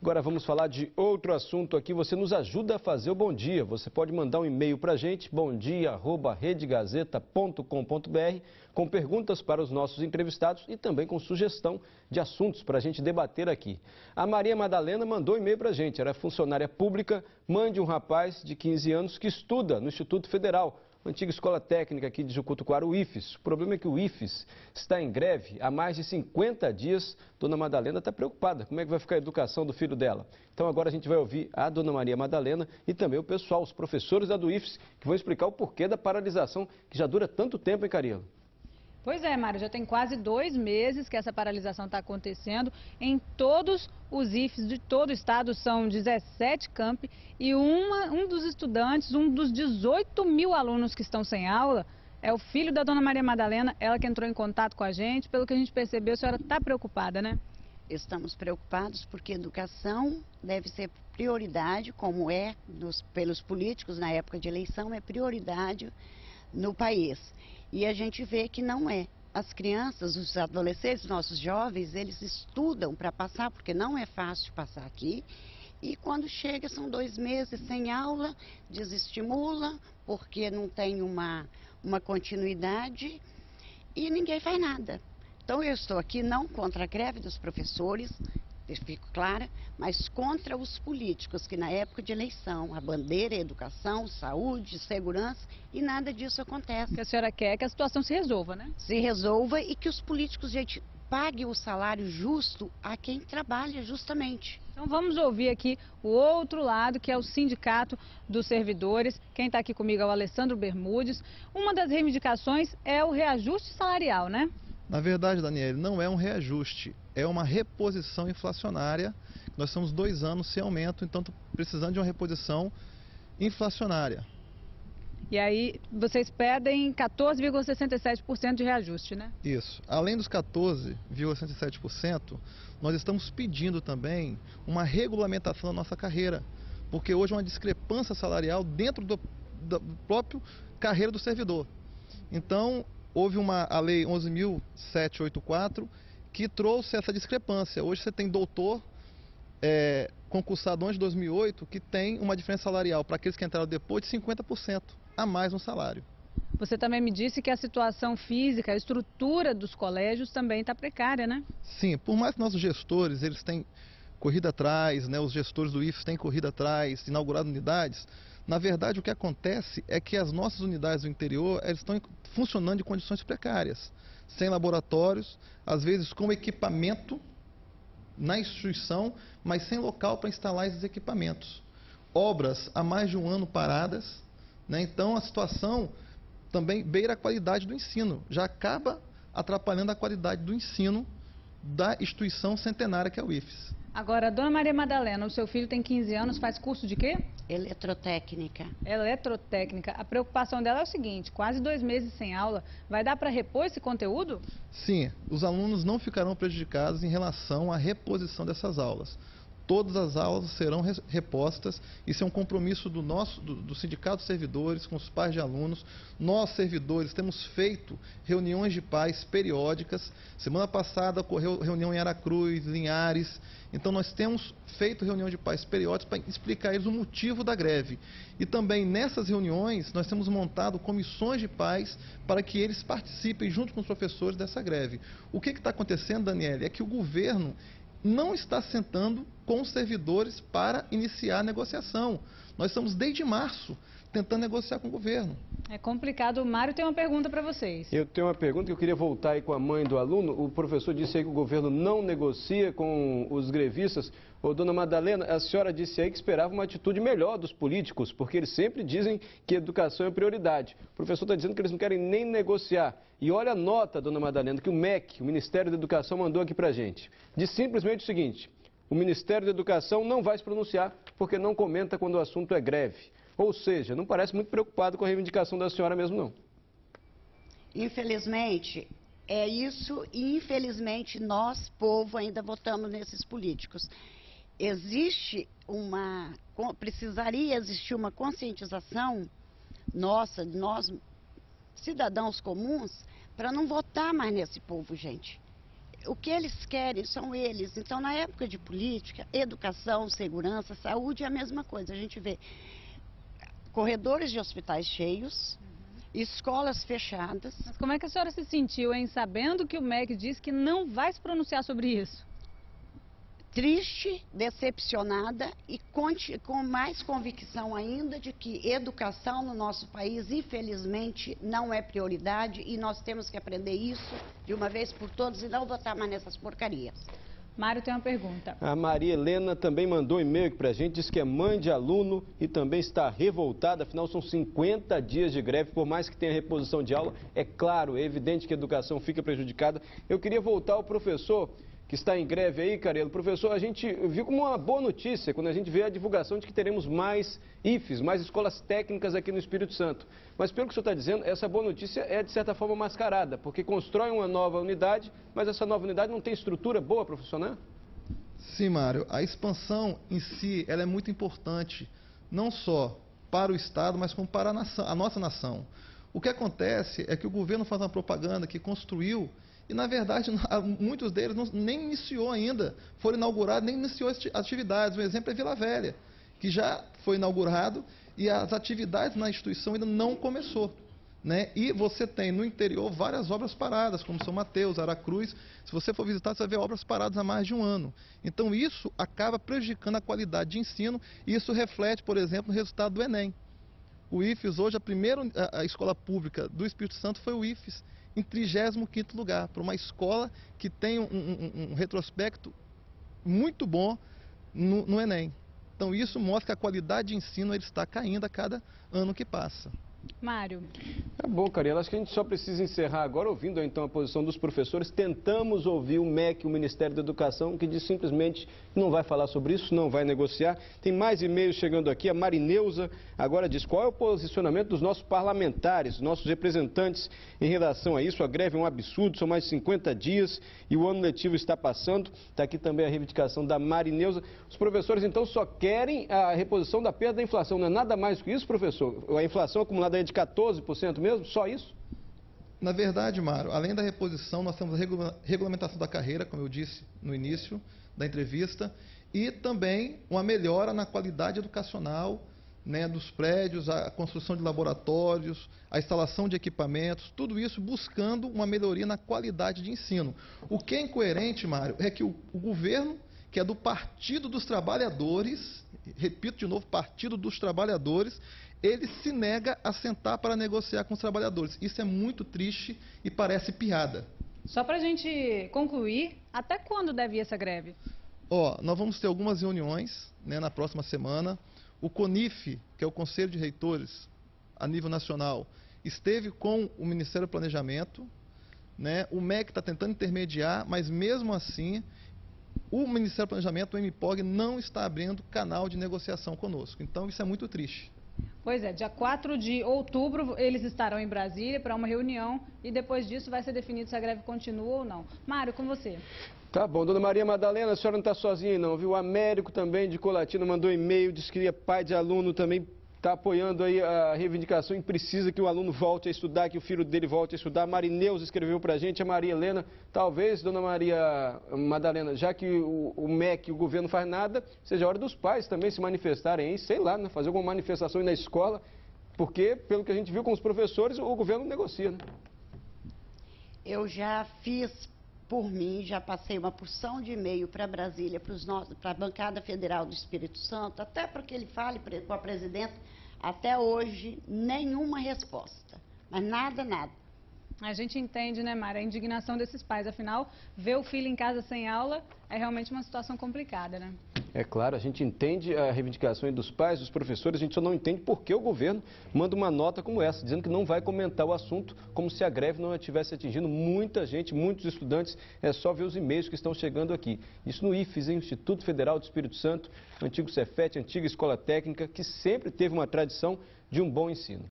Agora vamos falar de outro assunto aqui. Você nos ajuda a fazer o Bom Dia. Você pode mandar um e-mail para a gente, bomdia@redegazeta.com.br, com perguntas para os nossos entrevistados e também com sugestão de assuntos para a gente debater aqui. A Maria Madalena mandou um e-mail para a gente. Ela é funcionária pública, mãe de um rapaz de 15 anos que estuda no Instituto Federal, antiga escola técnica aqui de Jucutuquara, o IFES. O problema é que o IFES está em greve há mais de 50 dias. Dona Madalena está preocupada. Como é que vai ficar a educação do filho dela? Então agora a gente vai ouvir a Dona Maria Madalena e também o pessoal, os professores da do IFES, que vão explicar o porquê da paralisação que já dura tanto tempo, hein, Carila? Pois é, Mário, já tem quase 2 meses que essa paralisação está acontecendo em todos os IFES de todo o estado. São 17 campi e um dos estudantes, um dos 18 mil alunos que estão sem aula, é o filho da Dona Maria Madalena, ela que entrou em contato com a gente. Pelo que a gente percebeu, a senhora está preocupada, né? Estamos preocupados porque educação deve ser prioridade, como é pelos políticos na época de eleição, é prioridade no país. E a gente vê que não é. As crianças, os adolescentes, nossos jovens, eles estudam para passar, porque não é fácil passar aqui. E quando chega, são 2 meses sem aula, desestimula, porque não tem uma continuidade e ninguém faz nada. Então eu estou aqui não contra a greve dos professores, fico clara, mas contra os políticos que na época de eleição, a bandeira é educação, saúde, segurança, e nada disso acontece. O que a senhora quer é que a situação se resolva, né? Se resolva e que os políticos, gente, paguem o salário justo a quem trabalha justamente. Então vamos ouvir aqui o outro lado, que é o Sindicato dos Servidores. Quem está aqui comigo é o Alessandro Bermudes. Uma das reivindicações é o reajuste salarial, né? Na verdade, Daniele, não é um reajuste, é uma reposição inflacionária. Nós estamos 2 anos sem aumento, então precisando de uma reposição inflacionária. E aí vocês pedem 14,67% de reajuste, né? Isso. Além dos 14,67%, nós estamos pedindo também uma regulamentação da nossa carreira, porque hoje há uma discrepância salarial dentro da própria carreira do servidor. Então, houve a Lei 11.784 que trouxe essa discrepância. Hoje você tem doutor concursado antes de 2008 que tem uma diferença salarial para aqueles que entraram depois de 50% a mais no salário. Você também me disse que a situação física, a estrutura dos colégios também está precária, né? Sim, por mais que nossos gestores eles têm corrido atrás, né, os gestores do IFES têm corrido atrás, inaugurado unidades, na verdade o que acontece é que as nossas unidades do interior elas estão funcionando em condições precárias, sem laboratórios, às vezes com equipamento na instituição, mas sem local para instalar esses equipamentos. Obras há mais de 1 ano paradas, né? Então a situação também beira a qualidade do ensino, já acaba atrapalhando a qualidade do ensino da instituição centenária que é o IFES. Agora, Dona Maria Madalena, o seu filho tem 15 anos, faz curso de quê? Eletrotécnica. Eletrotécnica. A preocupação dela é o seguinte, quase 2 meses sem aula, vai dar para repor esse conteúdo? Sim, os alunos não ficarão prejudicados em relação à reposição dessas aulas. Todas as aulas serão repostas. Isso é um compromisso do Sindicato dos Servidores com os pais de alunos. Nós, servidores, temos feito reuniões de pais periódicas. Semana passada ocorreu reunião em Aracruz, Linhares. Então nós temos feito reunião de pais periódicas para explicar a eles o motivo da greve. E também nessas reuniões nós temos montado comissões de pais para que eles participem junto com os professores dessa greve. O que está acontecendo, Daniele, é que o governo não está sentando com os servidores para iniciar a negociação. Nós estamos desde março tentando negociar com o governo. É complicado. O Mário tem uma pergunta para vocês. Eu tenho uma pergunta que eu queria voltar aí com a mãe do aluno. O professor disse aí que o governo não negocia com os grevistas. Ô, Dona Madalena, a senhora disse aí que esperava uma atitude melhor dos políticos, porque eles sempre dizem que educação é prioridade. O professor está dizendo que eles não querem nem negociar. E olha a nota, Dona Madalena, que o MEC, o Ministério da Educação, mandou aqui pra gente. Diz simplesmente o seguinte: o Ministério da Educação não vai se pronunciar porque não comenta quando o assunto é greve. Ou seja, não parece muito preocupado com a reivindicação da senhora mesmo, não. Infelizmente, é isso, e infelizmente nós, povo, ainda votamos nesses políticos. Precisaria existir uma conscientização nossa, de nós, cidadãos comuns, para não votar mais nesse povo, gente. o que eles querem são eles. Então, na época de política, educação, segurança, saúde é a mesma coisa. A gente vê corredores de hospitais cheios, escolas fechadas. Mas como é que a senhora se sentiu, hein, sabendo que o MEC diz que não vai se pronunciar sobre isso? Triste, decepcionada e com mais convicção ainda de que educação no nosso país, infelizmente, não é prioridade e nós temos que aprender isso de uma vez por todas e não votar mais nessas porcarias. Mário tem uma pergunta. A Maria Helena também mandou um e-mail aqui pra gente, diz que é mãe de aluno e também está revoltada, afinal são 50 dias de greve, por mais que tenha reposição de aula, é claro, é evidente que a educação fica prejudicada. Eu queria voltar ao professor que está em greve aí, Carelo. Professor, a gente viu como uma boa notícia quando a gente vê a divulgação de que teremos mais IFES, mais escolas técnicas aqui no Espírito Santo. Mas pelo que o senhor está dizendo, essa boa notícia é de certa forma mascarada, porque constrói uma nova unidade, mas essa nova unidade não tem estrutura boa para funcionar? Sim, Mário. A expansão em si, ela é muito importante, não só para o Estado, mas como para a nossa nação. O que acontece é que o governo faz uma propaganda que construiu e, na verdade, muitos deles nem iniciou ainda, foram inaugurados, nem iniciou as atividades. Um exemplo é Vila Velha, que já foi inaugurado e as atividades na instituição ainda não começou. Né? E você tem no interior várias obras paradas, como São Mateus, Aracruz. Se você for visitar, você vai ver obras paradas há mais de um ano. Então isso acaba prejudicando a qualidade de ensino e isso reflete, por exemplo, no resultado do Enem. O IFES, hoje, a escola pública do Espírito Santo foi o IFES em 35º lugar, para uma escola que tem um retrospecto muito bom no Enem. Então isso mostra que a qualidade de ensino ele está caindo a cada ano que passa. Mário. Tá bom, Carela, acho que a gente só precisa encerrar agora ouvindo então a posição dos professores. Tentamos ouvir o MEC, o Ministério da Educação, que diz simplesmente que não vai falar sobre isso, não vai negociar. Tem mais e-mails chegando aqui. A Marineuza agora diz qual é o posicionamento dos nossos parlamentares, nossos representantes em relação a isso. A greve é um absurdo, são mais de 50 dias e o ano letivo está passando. Está aqui também a reivindicação da Marineuza. Os professores então só querem a reposição da perda da inflação. Não é nada mais do que isso, professor? A inflação acumulada é de 14% mesmo? Só isso? Na verdade, Mário, além da reposição, nós temos a regulamentação da carreira, como eu disse no início da entrevista, e também uma melhora na qualidade educacional, né, dos prédios, a construção de laboratórios, a instalação de equipamentos, tudo isso buscando uma melhoria na qualidade de ensino. O que é incoerente, Mário, é que o governo, que é do Partido dos Trabalhadores, repito de novo, Partido dos Trabalhadores, ele se nega a sentar para negociar com os trabalhadores. Isso é muito triste e parece piada. Só para a gente concluir, até quando deve ir essa greve? Nós vamos ter algumas reuniões, né, na próxima semana. O CONIF, que é o Conselho de Reitores, a nível nacional, esteve com o Ministério do Planejamento, né? O MEC está tentando intermediar, mas mesmo assim, o Ministério do Planejamento, o MPOG, não está abrindo canal de negociação conosco. Então, isso é muito triste. Pois é, dia 4 de outubro eles estarão em Brasília para uma reunião e depois disso vai ser definido se a greve continua ou não. Mário, com você. Tá bom, dona Maria Madalena, a senhora não está sozinha aí não, viu? O Américo também de Colatina mandou e-mail, disse que é pai de aluno, também está apoiando aí a reivindicação e precisa que o aluno volte a estudar, que o filho dele volte a estudar. A Marineuza escreveu para a gente, a Maria Helena, talvez, dona Maria Madalena, já que o MEC, o governo não faz nada, seja a hora dos pais também se manifestarem aí, sei lá, né? Fazer alguma manifestação aí na escola, porque, pelo que a gente viu com os professores, o governo negocia, né? Eu já fiz por mim, já passei uma porção de e-mail para Brasília, para a bancada federal do Espírito Santo, até para que ele fale com a presidenta. Até hoje, nenhuma resposta. Mas nada, nada. A gente entende, né, Mara, a indignação desses pais. Afinal, ver o filho em casa sem aula é realmente uma situação complicada, né? É claro, a gente entende a reivindicação dos pais, dos professores, a gente só não entende por que o governo manda uma nota como essa, dizendo que não vai comentar o assunto, como se a greve não estivesse atingindo muita gente, muitos estudantes. É só ver os e-mails que estão chegando aqui. Isso no IFES, hein? Instituto Federal do Espírito Santo, antigo Cefet, antiga escola técnica, que sempre teve uma tradição de um bom ensino.